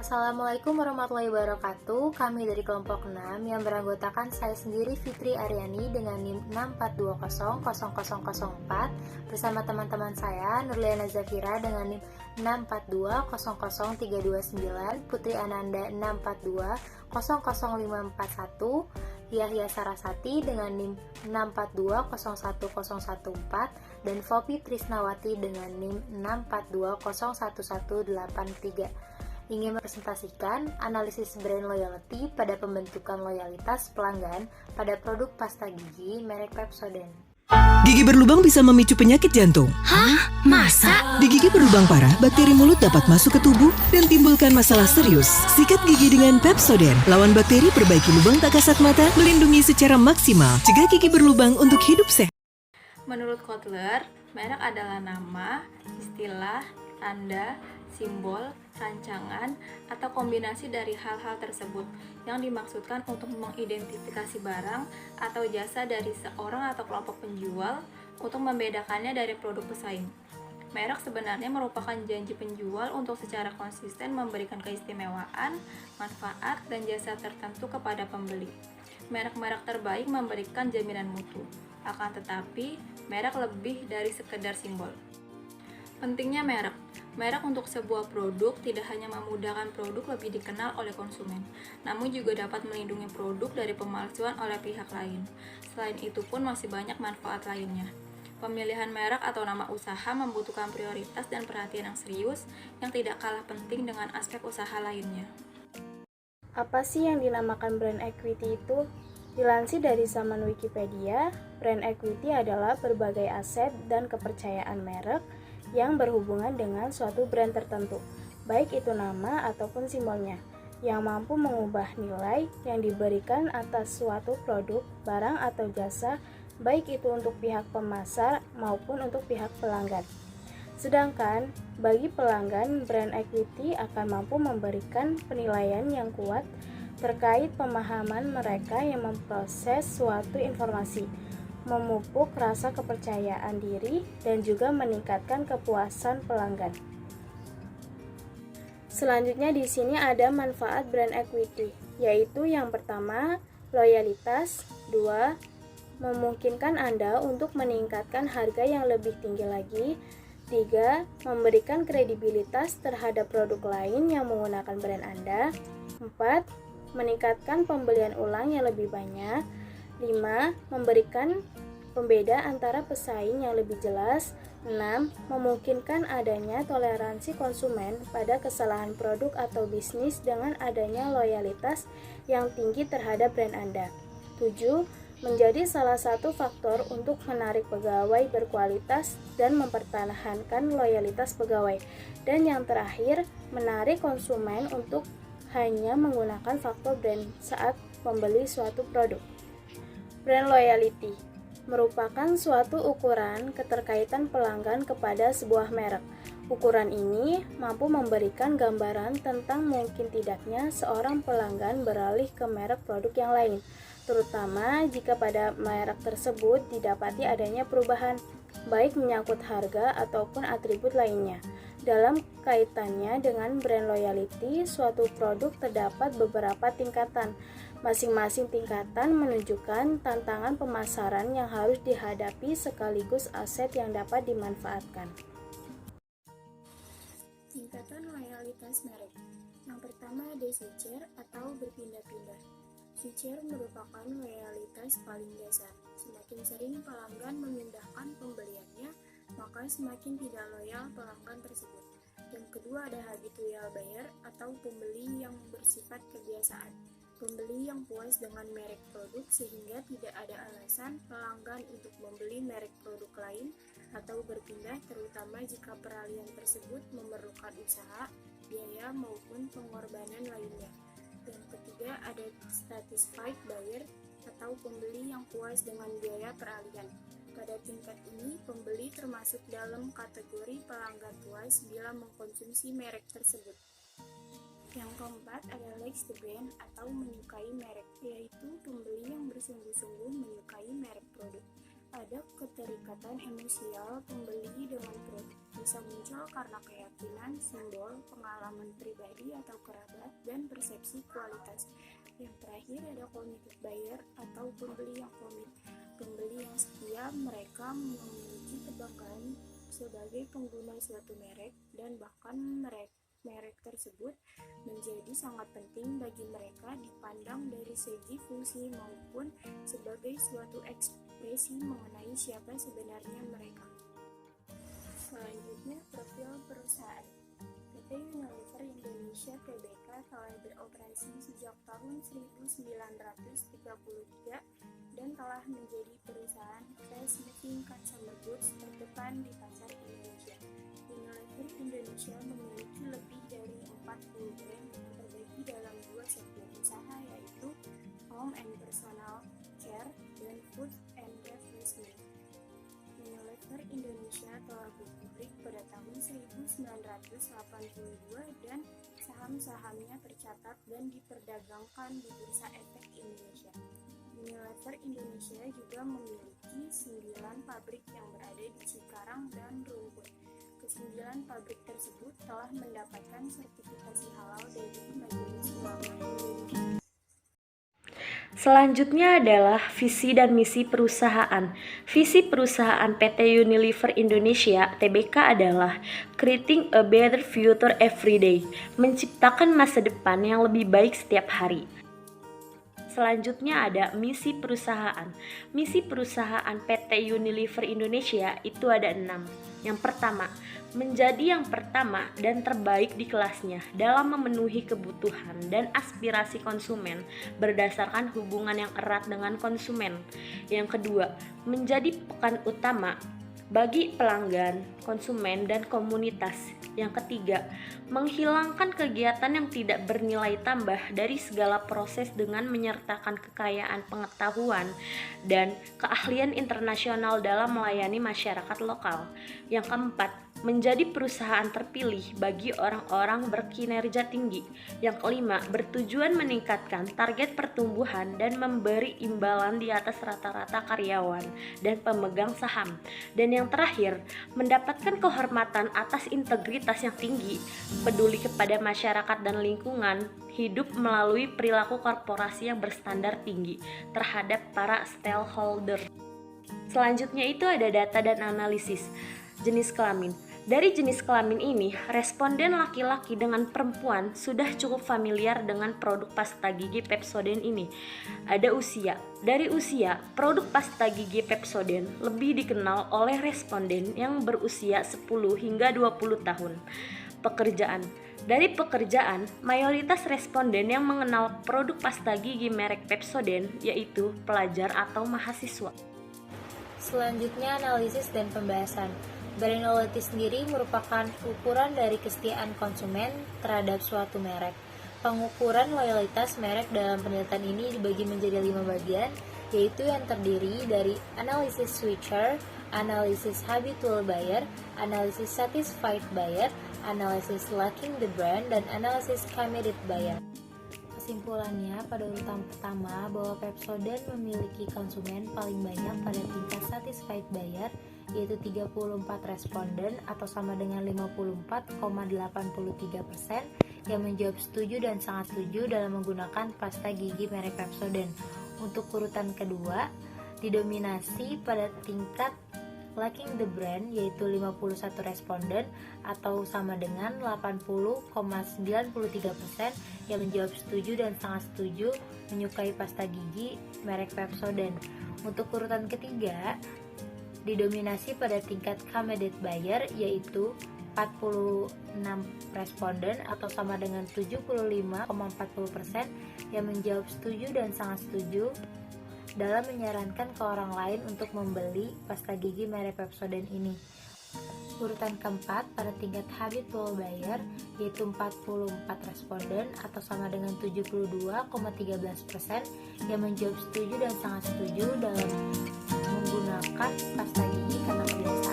Assalamualaikum warahmatullahi wabarakatuh. Kami dari kelompok 6 yang beranggotakan saya sendiri Fitri Aryani dengan NIM 642000004 bersama teman-teman saya Nurliana Zafira dengan NIM 642000329, Putri Ananda 642000541, Yahya Sarasati dengan NIM 642010014 dan Fopi Trisnawati dengan NIM 642011183. Ingin mempresentasikan analisis brand loyalty pada pembentukan loyalitas pelanggan pada produk pasta gigi merek Pepsodent. Gigi berlubang bisa memicu penyakit jantung. Hah? Masa? Di gigi berlubang parah, bakteri mulut dapat masuk ke tubuh dan timbulkan masalah serius. Sikat gigi dengan Pepsodent. Lawan bakteri, perbaiki lubang tak kasat mata, melindungi secara maksimal. Cegah gigi berlubang untuk hidup sehat. Menurut Kotler, merek adalah nama, istilah, tanda, simbol, rancangan, atau kombinasi dari hal-hal tersebut yang dimaksudkan untuk mengidentifikasi barang atau jasa dari seorang atau kelompok penjual untuk membedakannya dari produk pesaing. Merek sebenarnya merupakan janji penjual untuk secara konsisten memberikan keistimewaan, manfaat, dan jasa tertentu kepada pembeli. Merek-merek terbaik memberikan jaminan mutu, akan tetapi merek lebih dari sekedar simbol. Pentingnya merek. Merek untuk sebuah produk tidak hanya memudahkan produk lebih dikenal oleh konsumen, namun juga dapat melindungi produk dari pemalsuan oleh pihak lain. Selain itu pun masih banyak manfaat lainnya. Pemilihan merek atau nama usaha membutuhkan prioritas dan perhatian yang serius yang tidak kalah penting dengan aspek usaha lainnya. Apa sih yang dinamakan brand equity itu? Dilansir dari zaman Wikipedia, brand equity adalah berbagai aset dan kepercayaan merek yang berhubungan dengan suatu brand tertentu, baik itu nama ataupun simbolnya, yang mampu mengubah nilai yang diberikan atas suatu produk, barang atau jasa, baik itu untuk pihak pemasar maupun untuk pihak pelanggan. Sedangkan bagi pelanggan, brand equity akan mampu memberikan penilaian yang kuat terkait pemahaman mereka yang memproses suatu informasi, memupuk rasa kepercayaan diri, dan juga meningkatkan kepuasan pelanggan. Selanjutnya di sini ada manfaat brand equity, yaitu yang pertama, loyalitas, 2, memungkinkan Anda untuk meningkatkan harga yang lebih tinggi lagi, 3, memberikan kredibilitas terhadap produk lain yang menggunakan brand Anda, 4, meningkatkan pembelian ulang yang lebih banyak, 5. Memberikan pembeda antara pesaing yang lebih jelas. 6. Memungkinkan adanya toleransi konsumen pada kesalahan produk atau bisnis dengan adanya loyalitas yang tinggi terhadap brand Anda. 7. Menjadi salah satu faktor untuk menarik pegawai berkualitas dan mempertahankan loyalitas pegawai. Dan yang terakhir, menarik konsumen untuk hanya menggunakan faktor brand saat membeli suatu produk. Brand loyalty merupakan suatu ukuran keterkaitan pelanggan kepada sebuah merek. Ukuran ini mampu memberikan gambaran tentang mungkin tidaknya seorang pelanggan beralih ke merek produk yang lain, terutama jika pada merek tersebut didapati adanya perubahan, baik menyangkut harga ataupun atribut lainnya. Dalam kaitannya dengan brand loyalty, suatu produk terdapat beberapa tingkatan. Masing-masing tingkatan menunjukkan tantangan pemasaran yang harus dihadapi sekaligus aset yang dapat dimanfaatkan. Tingkatan loyalitas merek. Yang pertama ada switcher atau berpindah-pindah. Switcher merupakan loyalitas paling dasar. Semakin sering pelanggan memindahkan pembeliannya, maka semakin tidak loyal pelanggan tersebut. Yang kedua ada habitual buyer atau pembeli yang bersifat kebiasaan. Pembeli yang puas dengan merek produk sehingga tidak ada alasan pelanggan untuk membeli merek produk lain atau berpindah, terutama jika peralihan tersebut memerlukan usaha, biaya maupun pengorbanan lainnya. Yang ketiga ada satisfied buyer atau pembeli yang puas dengan biaya peralihan. Pada tingkat ini, pembeli termasuk dalam kategori pelanggan puas bila mengkonsumsi merek tersebut. Yang keempat ada likes the brand atau menyukai merek, yaitu pembeli yang bersungguh-sungguh menyukai merek produk. Ada keterikatan emosial pembeli dengan produk. bisa muncul karena keyakinan, simbol, pengalaman pribadi atau kerabat, dan persepsi kualitas. Yang terakhir ada committed buyer atau pembeli yang komit. Pembeli yang setia, mereka memiliki kebanggaan sebagai pengguna suatu merek, dan bahkan merek tersebut menjadi sangat penting bagi mereka dipandang dari segi fungsi maupun sebagai suatu ekspresi mengenai siapa sebenarnya mereka. Selanjutnya, profil perusahaan. PT Unilever Indonesia Tbk telah beroperasi sejak tahun 1933 dan telah menjadi perusahaan fast moving consumer goods terdepan di pasar Indonesia. Unilever Indonesia memiliki lebih dari 40 brand terbagi dalam dua sektor usaha, yaitu home and personal care dan food and refreshment. Unilever Indonesia telah berdiri pada tahun 1982 dan saham-sahamnya tercatat dan diperdagangkan di Bursa Efek Indonesia. Unilever Indonesia juga memiliki 9 pabrik yang berada di Cikarang dan Rungkut. Kesembilan pabrik tersebut telah mendapatkan sertifikasi halal dari Majelis Ulama Indonesia. Selanjutnya adalah visi dan misi perusahaan. Visi perusahaan PT Unilever Indonesia Tbk adalah creating a better future every day, menciptakan masa depan yang lebih baik setiap hari. Selanjutnya ada misi perusahaan. Misi perusahaan PT Unilever Indonesia itu ada 6. Yang pertama, menjadi yang pertama dan terbaik di kelasnya dalam memenuhi kebutuhan dan aspirasi konsumen berdasarkan hubungan yang erat dengan konsumen. Yang kedua, menjadi pekan utama bagi pelanggan, konsumen, dan komunitas. Yang ketiga, menghilangkan kegiatan yang tidak bernilai tambah dari segala proses dengan menyertakan kekayaan pengetahuan dan keahlian internasional dalam melayani masyarakat lokal. Yang keempat, menjadi perusahaan terpilih bagi orang-orang berkinerja tinggi. Yang kelima, bertujuan meningkatkan target pertumbuhan dan memberi imbalan di atas rata-rata karyawan dan pemegang saham. Dan yang terakhir, mendapatkan kehormatan atas integritas yang tinggi, peduli kepada masyarakat dan lingkungan hidup melalui perilaku korporasi yang berstandar tinggi terhadap para stakeholder. Selanjutnya itu ada data dan analisis jenis kelamin. Dari jenis kelamin ini, responden laki-laki dengan perempuan sudah cukup familiar dengan produk pasta gigi Pepsodent ini. Ada usia. Dari usia, produk pasta gigi Pepsodent lebih dikenal oleh responden yang berusia 10 hingga 20 tahun. Pekerjaan. Dari pekerjaan, mayoritas responden yang mengenal produk pasta gigi merek Pepsodent yaitu pelajar atau mahasiswa. Selanjutnya, analisis dan pembahasan. Brand loyalty sendiri merupakan ukuran dari kesetiaan konsumen terhadap suatu merek. Pengukuran loyalitas merek dalam penelitian ini dibagi menjadi 5 bagian, yaitu yang terdiri dari analisis switcher, analisis habitual buyer, analisis satisfied buyer, analisis liking the brand, dan analisis committed buyer. Kesimpulannya, pada urutan pertama bahwa Pepsodent memiliki konsumen paling banyak pada tingkat satisfied buyer, yaitu 34 responden atau sama dengan 54,83% yang menjawab setuju dan sangat setuju dalam menggunakan pasta gigi merek Pepsodent. Untuk urutan kedua, didominasi pada tingkat liking the brand, yaitu 51 responden atau sama dengan 80,93% yang menjawab setuju dan sangat setuju menyukai pasta gigi merek Pepsodent. Untuk urutan ketiga, didominasi pada tingkat committed buyer, yaitu 46 responden atau sama dengan 75,40% yang menjawab setuju dan sangat setuju dalam menyarankan ke orang lain untuk membeli pasta gigi merek Pepsodent ini. Urutan keempat pada tingkat habitual buyer, yaitu 44 responden atau sama dengan 72,13% yang menjawab setuju dan sangat setuju dalam menggunakan pasta gigi karena kebiasaan.